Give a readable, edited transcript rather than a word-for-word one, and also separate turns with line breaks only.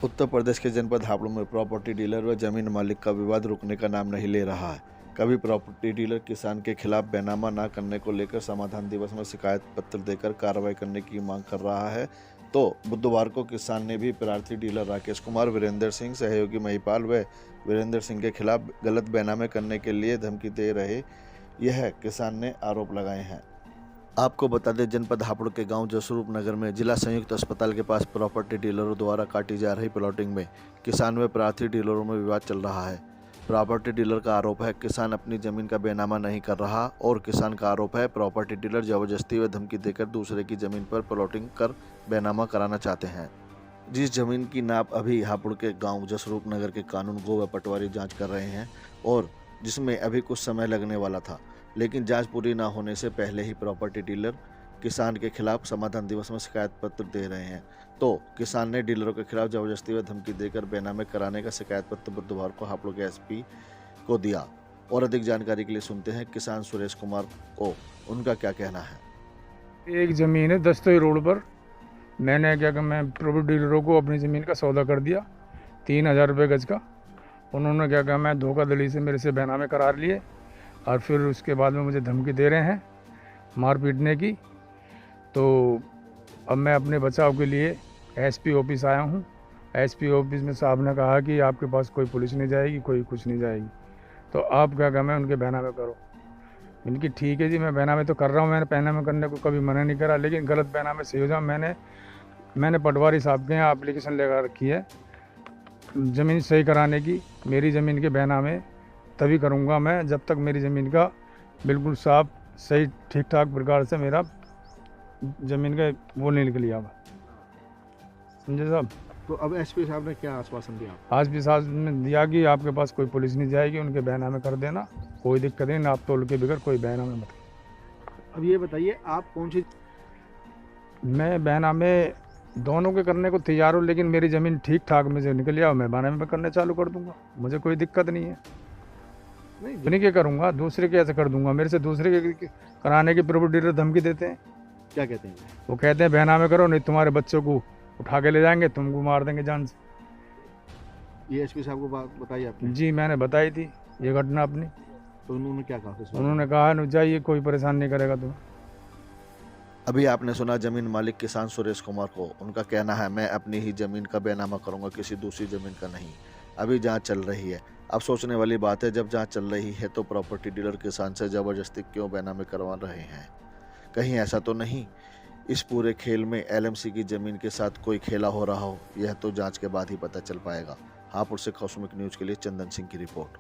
उत्तर प्रदेश के जनपद हापुड़ में प्रॉपर्टी डीलर व जमीन मालिक का विवाद रुकने का नाम नहीं ले रहा है। कभी प्रॉपर्टी डीलर किसान के खिलाफ बैनामा न करने को लेकर समाधान दिवस में शिकायत पत्र देकर कार्रवाई करने की मांग कर रहा है, तो बुधवार को किसान ने भी प्रार्थी डीलर राकेश कुमार, वीरेंद्र सिंह, सहयोगी महिपाल व वीरेंद्र सिंह के खिलाफ गलत बैनामे करने के लिए धमकी दे रहे यह किसान ने आरोप लगाए हैं। आपको बता दें, जनपद हापुड़ के गांव जसरूप नगर में जिला संयुक्त अस्पताल के पास प्रॉपर्टी डीलरों द्वारा काटी जा रही प्लॉटिंग में किसान व प्रार्थी डीलरों में विवाद चल रहा है। प्रॉपर्टी डीलर का आरोप है किसान अपनी जमीन का बैनामा नहीं कर रहा और किसान का आरोप है प्रॉपर्टी डीलर जबरदस्ती व धमकी देकर दूसरे की जमीन पर प्लॉटिंग कर बैनामा कराना चाहते हैं। जिस जमीन की नाप अभी हापुड़ के गाँव जसरूप नगर के कानून गो व पटवारी जाँच कर रहे हैं और जिसमें अभी कुछ समय लगने वाला था, लेकिन जांच पूरी न होने से पहले ही प्रॉपर्टी डीलर किसान के खिलाफ समाधान दिवस में शिकायत पत्र दे रहे हैं, तो किसान ने डीलरों के खिलाफ जबरदस्ती व धमकी देकर बैनामे कराने का शिकायत पत्र बुधवार को हापुड़ के एसपी को दिया। और अधिक जानकारी के लिए सुनते हैं किसान सुरेश कुमार को, उनका क्या कहना है।
एक ज़मीन है दस्तोई रोड पर, मैंने क्या कि मैं प्रॉपर्टी डीलरों को अपनी ज़मीन का सौदा कर दिया 3000 रुपये गज का। उन्होंने क्या कहा, मैं धोखाधड़ी से मेरे से बैनामे करार लिए और फिर उसके बाद में मुझे धमकी दे रहे हैं मार पीटने की। तो अब मैं अपने बचाव के लिए एसपी ऑफिस आया हूं। एसपी ऑफिस में साहब ने कहा कि आपके पास कोई पुलिस नहीं जाएगी, कोई कुछ नहीं जाएगी, तो आप क्या कहा, मैं उनके बैनामे करो। इनकी ठीक है जी, मैं बैनामे तो कर रहा हूँ, मैंने बैनामे करने को कभी मना नहीं करा, लेकिन गलत बैनामे से हो जाए। मैंने पटवारी साहब के यहाँ एप्लीकेशन लगा रखी है ज़मीन सही कराने की। मेरी ज़मीन के बैनामे तभी करूँगा मैं जब तक मेरी ज़मीन का बिल्कुल साफ सही ठीक ठाक प्रकार से मेरा ज़मीन का वो नहीं निकली। अब समझे साहब।
तो अब एसपी साहब ने क्या आश्वासन दिया?
एसपी साहब ने दिया कि आपके पास कोई पुलिस नहीं जाएगी, उनके बैनामे कर देना, कोई दिक्कत नहीं, नाप तोल के बगैर कोई बैनामे मत।
अब ये बताइए, आप कौन सी?
मैं बैनामे दोनों के करने को तैयार हूँ, लेकिन मेरी ज़मीन ठीक ठाक में से निकल जाओ, मैं बैनामे करने चालू कर दूँगा, मुझे कोई दिक्कत नहीं है। नहीं क्या करूँगा, दूसरे के ऐसे कर दूंगा। मेरे से दूसरे के कराने की प्रॉपर्टी डीलर धमकी देते हैं।
क्या कहते हैं?
वो कहते हैं बैनामे करो, नहीं तुम्हारे बच्चों को उठा के ले जाएंगे, तुमको मार देंगे जान से।
ये एसपी साहब को बात बताई आपने?
जी मैंने बताई थी ये घटना अपनी।
तो उन्होंने क्या कहा?
उन्होंने कहा न जाइए, कोई परेशान नहीं करेगा तुम्हें।
अभी आपने सुना जमीन मालिक किसान सुरेश कुमार को। उनका कहना है, मैं अपनी ही जमीन का बैनामा करूंगा, किसी दूसरी जमीन का नहीं। अभी जांच चल रही है। अब सोचने वाली बात है, जब जांच चल रही है तो प्रॉपर्टी डीलर किसान से जबरदस्ती क्यों बैनामे करवा रहे हैं? कहीं ऐसा तो नहीं इस पूरे खेल में एलएमसी की जमीन के साथ कोई खेला हो रहा हो? यह तो जांच के बाद ही पता चल पाएगा। हापुड़ से कॉस्मिक न्यूज़ के लिए चंदन सिंह की रिपोर्ट।